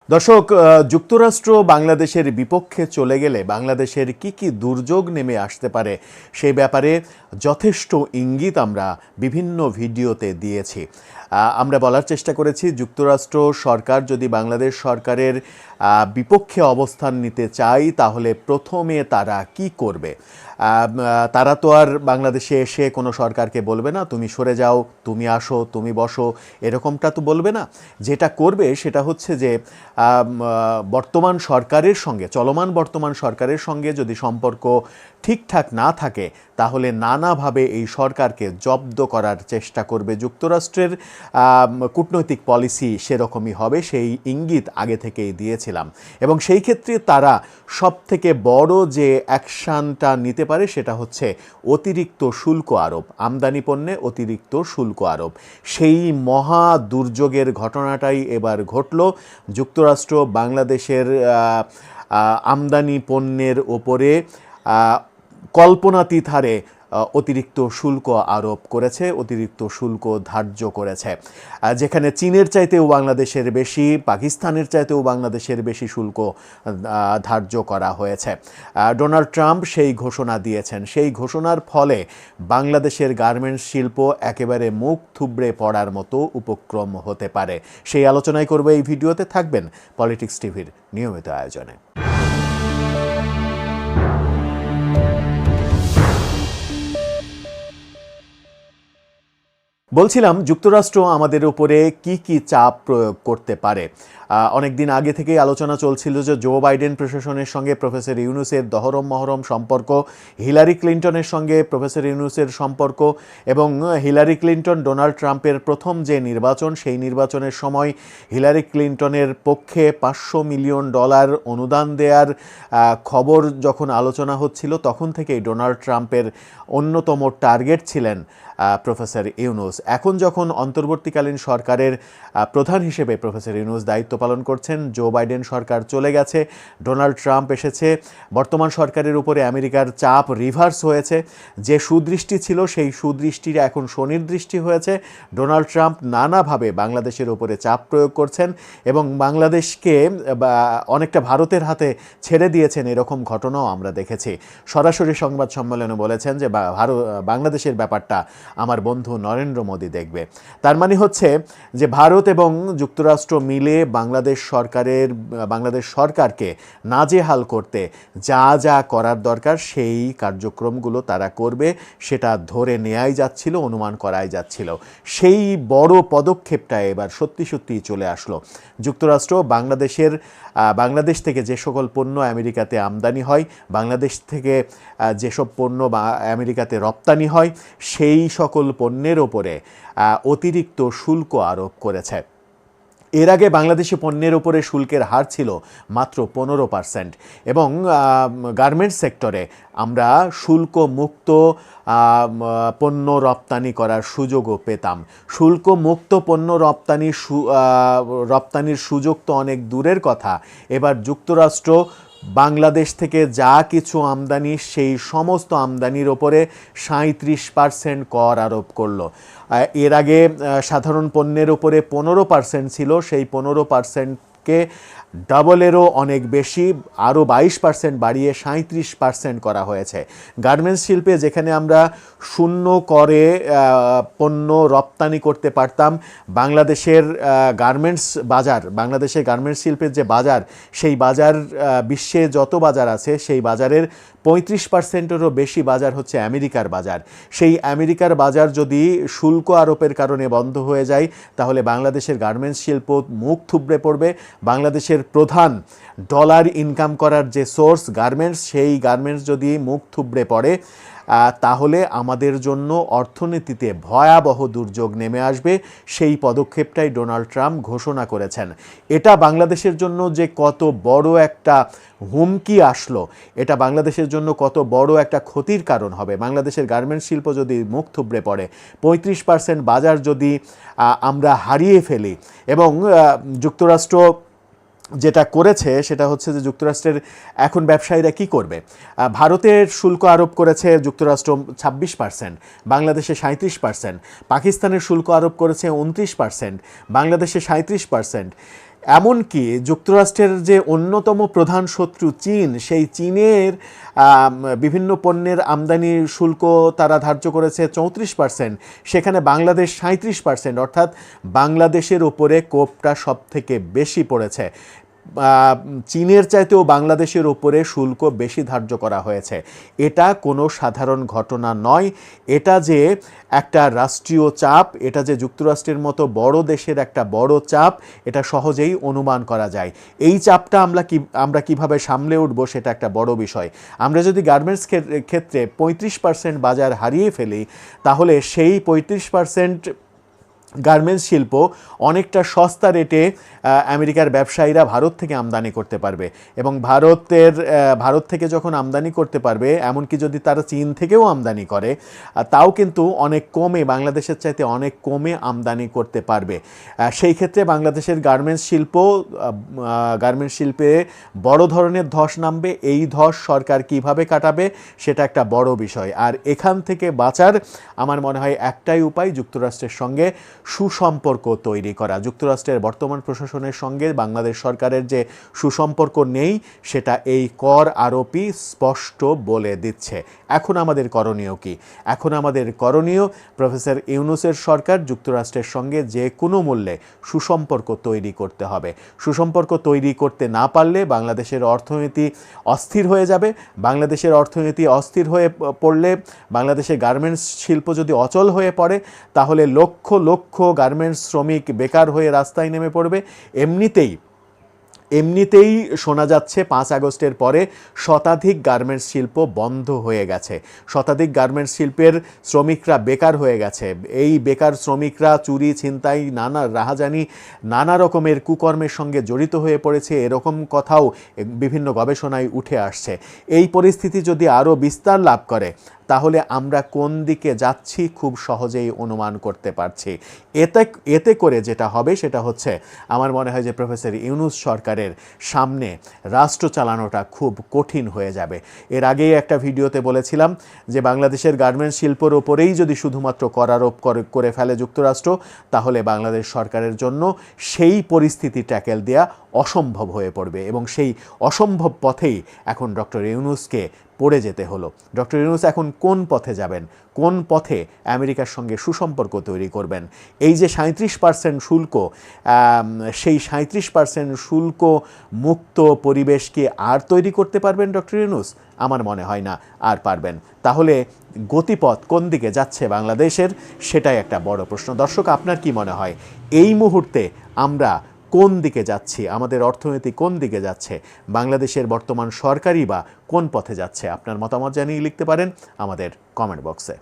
দর্শক, যুক্তরাষ্ট্র বাংলাদেশের বিপক্ষে চলে গেলে বাংলাদেশের কি কি দুর্যোগ নেমে আসতে পারে সেই ব্যাপারে যথেষ্ট ইঙ্গিত আমরা বিভিন্ন ভিডিওতে দিয়েছি। আমরা বলার চেষ্টা করেছি যুক্তরাষ্ট্র সরকার যদি বাংলাদেশ সরকারের বিপক্ষে অবস্থান নিতে চায় তাহলে প্রথমে তারা কি করবে। তারা তো আর বাংলাদেশে এসে কোনো সরকারকে বলবে না তুমি সরে যাও, তুমি আসো, তুমি বসো, এরকমটা তো বলবে না। যেটা করবে সেটা হচ্ছে যে বর্তমান সরকারের সঙ্গে, চলমান বর্তমান সরকারের সঙ্গে যদি সম্পর্ক ঠিকঠাক না থাকে তাহলে নানাভাবে এই সরকারকে জব্দ করার চেষ্টা করবে। যুক্তরাষ্ট্রের কূটনৈতিক পলিসি সেরকমই হবে, সেই ইঙ্গিত আগে থেকেই দিয়েছিলাম। এবং সেই ক্ষেত্রে তারা সবথেকে বড় যে অ্যাকশানটা নিতে পারে সেটা হচ্ছে অতিরিক্ত শুল্ক আরোপ, আমদানি পণ্যে অতিরিক্ত শুল্ক আরোপ। সেই মহা দুর্যোগের ঘটনাটাই এবার ঘটল। যুক্তরাষ্ট্র বাংলাদেশের আমদানি পণ্যের ওপরে কল্পনাতীত হারে অতিরিক্ত শুল্ক আরোপ করেছে, অতিরিক্ত শুল্ক ধার্য করেছে। যেখানে চীনের চাইতেও বাংলাদেশের বেশি, পাকিস্তানের চাইতেও বাংলাদেশের বেশি শুল্ক ধার্য করা হয়েছে। ডোনাল্ড ট্রাম্প সেই ঘোষণা দিয়েছেন। সেই ঘোষণার ফলে বাংলাদেশের গার্মেন্টস শিল্প একেবারে মুখ থুবড়ে পড়ার মতো উপক্রম হতে পারে। সেই আলোচনাই করবে এই ভিডিওতে, থাকবেন পলিটিক্স টিভির নিয়মিত আয়োজনে। বলছিলাম যুক্তরাষ্ট্র আমাদের উপরে কি কি চাপ প্রয়োগ করতে পারে। অনেক দিন আগে থেকেই আলোচনা চলছিল যে জো বাইডেন প্রশাসনের সঙ্গে প্রফেসর ইউনূসের দহরম মহরম সম্পর্ক, হিলারি ক্লিন্টনের সঙ্গে প্রফেসর ইউনূসের সম্পর্ক, এবং হিলারি ক্লিন্টন ডোনাল্ড ট্রাম্পের প্রথম যে নির্বাচন, সেই নির্বাচনের সময় হিলারি ক্লিন্টনের পক্ষে $500 মিলিয়ন অনুদান দেওয়ার খবর যখন আলোচনা হচ্ছিল তখন থেকেই ডোনাল্ড ট্রাম্পের অন্যতম টার্গেট ছিলেন প্রফেসর ইউনূস। এখন যখন অন্তর্বর্তীকালীন সরকারের প্রধান হিসেবে প্রফেসর ইউনূস দায়িত্ব পালন করছেন, জো বাইডেন সরকার চলে গেছে, ডোনাল্ড ট্রাম্প এসেছে, বর্তমান সরকারের উপরে আমেরিকার চাপ রিভার্স হয়েছে। যে সুদৃষ্টি ছিল সেই সুদৃষ্টির এখন সুনির্দৃষ্টি হয়েছে। ডোনাল্ড ট্রাম্প নানাভাবে বাংলাদেশের উপরে চাপ প্রয়োগ করছেন এবং বাংলাদেশকে অনেকটা ভারতের হাতে ছেড়ে দিয়েছেন, এরকম ঘটনাও আমরা দেখেছি। সরাসরি সংবাদ সম্মেলনে বলেছেন যে বাংলাদেশের ব্যাপারটা আমার বন্ধু নরেন্দ্র মোদী দেখবে। তার মানে হচ্ছে যে ভারত এবং যুক্তরাষ্ট্র মিলে বাংলাদেশ সরকারকে নাজেহাল করতে যা যা করার দরকার সেই কার্যক্রমগুলো তারা করবে, সেটা ধরে নেওয়াই যাচ্ছিল, অনুমান করাই যাচ্ছিল। সেই বড় পদক্ষেপটা এবার সত্যি সত্যিই চলে আসলো। যুক্তরাষ্ট্র বাংলাদেশ থেকে যে সকল পণ্য আমেরিকাতে আমদানি হয়, বাংলাদেশ থেকে যেসব পণ্য আমেরিকাতে রপ্তানি হয়, সেই সকল পণ্যের ওপরে অতিরিক্ত শুল্ক আরোপ করেছে। এর আগে বাংলাদেশি পণ্যের উপরে শুল্কের হার ছিল মাত্র 15% এবং গার্মেন্টস সেক্টরে আমরা শুল্ক মুক্ত পণ্য রপ্তানি করার সুযোগও পেতাম। শুল্ক মুক্ত পণ্য রপ্তানির সুযোগ তো অনেক দূরের কথা, এবার যুক্তরাষ্ট্র বাংলাদেশ থেকে যা কিছু আমদানি সেই সমস্ত আমদানির ওপরে 37% কর আরোপ করলো। এর আগে সাধারণ পণ্যের উপরে 15% ছিল, সেই 15%কে ডাবলেরও অনেক বেশি, আরও 22% বাড়িয়ে 37% করা হয়েছে। গার্মেন্টস শিল্পে যেখানে আমরা শূন্য করে পণ্য রপ্তানি করতে পারতাম, বাংলাদেশের গার্মেন্টস শিল্পের যে বাজার, সেই বাজার বিশ্বে যত বাজার আছে সেই বাজারের 35%-এরও বেশি বাজার হচ্ছে আমেরিকার বাজার। সেই আমেরিকার বাজার যদি শুল্ক আরোপের কারণে বন্ধ হয়ে যায় তাহলে বাংলাদেশের গার্মেন্টস শিল্প মুখ থুবড়ে পড়বে। বাংলাদেশের প্রধান ডলার ইনকাম করার যে সোর্স গার্মেন্টস, সেই গার্মেন্টস যদি মুখ থুবড়ে পড়ে তাহলে আমাদের জন্য অর্থনীতিতে ভয়াবহ দুর্যোগ নেমে আসবে। সেই পদক্ষেপটাই ডোনাল্ড ট্রাম্প ঘোষণা করেছেন। এটা বাংলাদেশের জন্য যে কত বড় একটা হুমকি আসলো, এটা বাংলাদেশের জন্য কত বড় একটা ক্ষতির কারণ হবে। বাংলাদেশের গার্মেন্টস শিল্প যদি মুখ থুবড়ে পড়ে, 35% বাজার যদি আমরা হারিয়ে ফেলি, এবং যুক্তরাষ্ট্র যেটা করেছে সেটা হচ্ছে যে যুক্তরাষ্ট্রের এখন ব্যবসায়ীরা কি করবে। ভারতের শুল্ক আরোপ করেছে যুক্তরাষ্ট্র 26%, বাংলাদেশে 37%। পাকিস্তানের শুল্ক আরোপ করেছে 29%, বাংলাদেশে 37%। এমনকি যুক্তরাষ্ট্রের যে অন্যতম প্রধান শত্রু চীন, সেই চীনের বিভিন্ন পণ্যের আমদানি শুল্ক তারা ধার্য করেছে 34%, সেখানে বাংলাদেশ 37%, অর্থাৎ বাংলাদেশের উপরে কোপটা সব থেকে বেশি পড়েছে। চীনের চাইতেও বাংলাদেশের উপরে শুল্ক বেশি ধার্য করা হয়েছে। এটা কোনো সাধারণ ঘটনা নয়। এটা যে একটা রাষ্ট্রীয় চাপ, এটা যে যুক্তরাষ্ট্রের মতো বড় দেশের একটা বড় চাপ, এটা সহজেই অনুমান করা যায়। এই চাপটা আমরা কিভাবে সামলে উঠবো সেটা একটা বড় বিষয়। আমরা যদি গার্মেন্টস ক্ষেত্রে 35% বাজার হারিয়ে ফেলি, তাহলে সেই 35% গার্মেন্টস শিল্প অনেকটা সস্তা রেটে আমেরিকার ব্যবসায়ীরা ভারত থেকে আমদানি করতে পারবে, এবং ভারত থেকে যখন আমদানি করতে পারবে, এমনকি যদি তারা চীন থেকেও আমদানি করে, তাও কিন্তু অনেক কমে, বাংলাদেশের চাইতে অনেক কমে আমদানি করতে পারবে। সেই ক্ষেত্রে বাংলাদেশের গার্মেন্টস শিল্পে বড় ধরনের ধস নামবে। এই ধস সরকার কিভাবে কাটাবে সেটা একটা বড় বিষয়। আর এখান থেকে বাঁচার আমার মনে হয় একটাই উপায়, যুক্তরাষ্ট্রের সঙ্গে সুসম্পর্ক তৈরি করা। যুক্তরাষ্ট্রের বর্তমান প্রশাসনের সঙ্গে বাংলাদেশ সরকারের যে সুসম্পর্ক নেই, সেটা এই কর আরোপী স্পষ্ট বলে দিচ্ছে। এখন আমাদের করণীয় কি? এখন আমাদের করণীয়, প্রফেসর ইউনূসের সরকার যুক্তরাষ্ট্রের সঙ্গে যে কোনো মূল্যে সুসম্পর্ক তৈরি করতে হবে। সুসম্পর্ক তৈরি করতে না পারলে বাংলাদেশের অর্থনীতি অস্থির হয়ে যাবে। বাংলাদেশের অর্থনীতি অস্থির হয়ে পড়লে, বাংলাদেশের গার্মেন্টস শিল্প যদি অচল হয়ে পড়ে, তাহলে লক্ষ লক্ষ গার্মেন্টস শ্রমিক বেকার হয়ে রাস্তায় নেমে পড়বে। এমনিতেই শোনা যাচ্ছে 5 আগস্টের পরে শতাধিক গার্মেন্টস শিল্প বন্ধ হয়ে গেছে। শতাধিক গার্মেন্টস শিল্পের শ্রমিকরা বেকার হয়ে গেছে। এই বেকার শ্রমিকরা চুরি, ছিনতাই, রাহাজানি, নানা রকমের কুকর্মের সঙ্গে জড়িত হয়ে পড়েছে, এরকম কথাও বিভিন্ন গবেষণায় উঠে আসছে। এই পরিস্থিতি যদি আরও বিস্তার লাভ করে, তাহলে আমরা কোন দিকে যাচ্ছি খুব সহজেই অনুমান করতে পারছি। এতে করে যেটা হবে সেটা হচ্ছে, আমার মনে হয় যে প্রফেসর ইউনূস সরকারের সামনে রাষ্ট্র চালানোটা খুব কঠিন হয়ে যাবে। এর আগেই একটা ভিডিওতে বলেছিলাম যে বাংলাদেশের গার্মেন্টস শিল্পের ওপরেই যদি শুধুমাত্র কর আরোপ করে ফেলে যুক্তরাষ্ট্র, তাহলে বাংলাদেশ সরকারের জন্য সেই পরিস্থিতি ট্যাকেল দেওয়া অসম্ভব হয়ে পড়বে, এবং সেই অসম্ভব পথেই এখন ডক্টর ইউনূসকে পড়ে যেতে হলো। ডক্টর ইউনূস এখন কোন পথে যাবেন? কোন পথে আমেরিকার সঙ্গে সুসম্পর্ক তৈরি করবেন? এই যে 37% শুল্ক, সেই 37% শুল্ক মুক্ত পরিবেশ কি আর তৈরি করতে পারবেন ডক্টর ইউনূস? আমার মনে হয় না আর পারবেন। তাহলে গতিপথ কোন দিকে যাচ্ছে বাংলাদেশের, সেটাই একটা বড় প্রশ্ন। দর্শক, আপনার কি মনে হয় এই মুহূর্তে আমরা কোন দিকে যাচ্ছি? আমাদের অর্থনীতি কোন দিকে যাচ্ছে? বাংলাদেশের বর্তমান সরকারই বা কোন পথে যাচ্ছে? আপনার মতামত জানিয়ে লিখতে পারেন আমাদের কমেন্ট বক্সে।